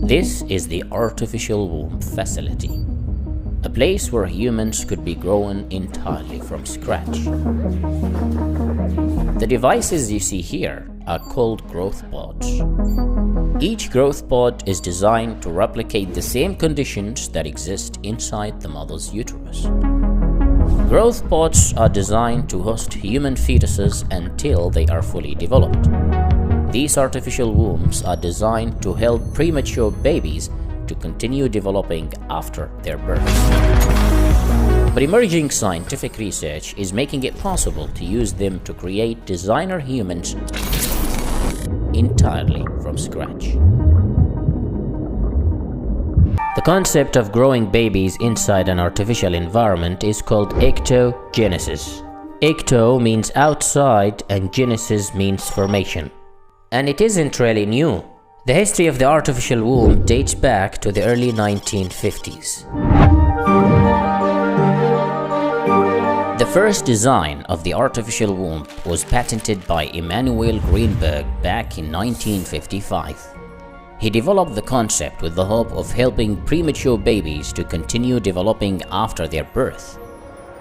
This is the artificial womb facility, a place where humans could be grown entirely from scratch. The devices you see here are called growth pods. Each growth pod is designed to replicate the same conditions that exist inside the mother's uterus. Growth pods are designed to host human fetuses until they are fully developed. These artificial wombs are designed to help premature babies to continue developing after their birth. But emerging scientific research is making it possible to use them to create designer humans entirely from scratch. The concept of growing babies inside an artificial environment is called ectogenesis. Ecto means outside and genesis means formation. And it isn't really new. The history of the artificial womb dates back to the early 1950s. The first design of the artificial womb was patented by Emanuel Greenberg back in 1955. He developed the concept with the hope of helping premature babies to continue developing after their birth.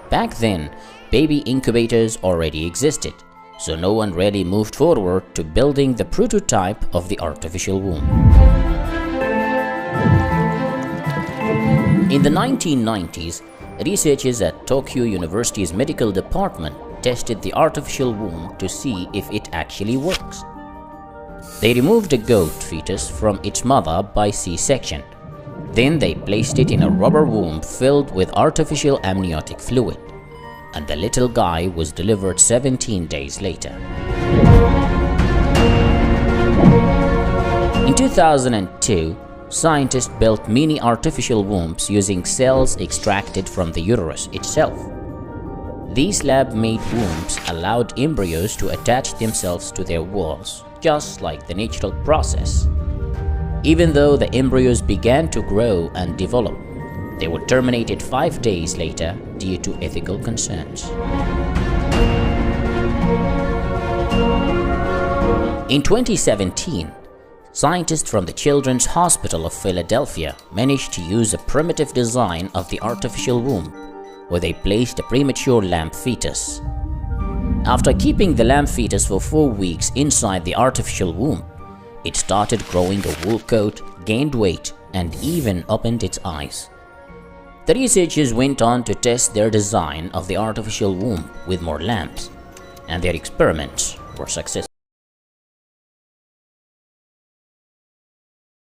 Back then, baby incubators already existed, so no one really moved forward to building the prototype of the artificial womb. In the 1990s, researchers at Tokyo University's medical department tested the artificial womb to see if it actually works. They removed a goat fetus from its mother by C-section. Then they placed it in a rubber womb filled with artificial amniotic fluid, and the little guy was delivered 17 days later. In 2002, scientists built mini artificial wombs using cells extracted from the uterus itself. These lab-made wombs allowed embryos to attach themselves to their walls, just like the natural process. Even though the embryos began to grow and develop, they were terminated 5 days later due to ethical concerns. In 2017, scientists from the Children's Hospital of Philadelphia managed to use a primitive design of the artificial womb, where they placed a premature lamb fetus. After keeping the lamb fetus for 4 weeks inside the artificial womb, it started growing a wool coat, gained weight, and even opened its eyes. The researchers went on to test their design of the artificial womb with more lambs, and their experiments were successful.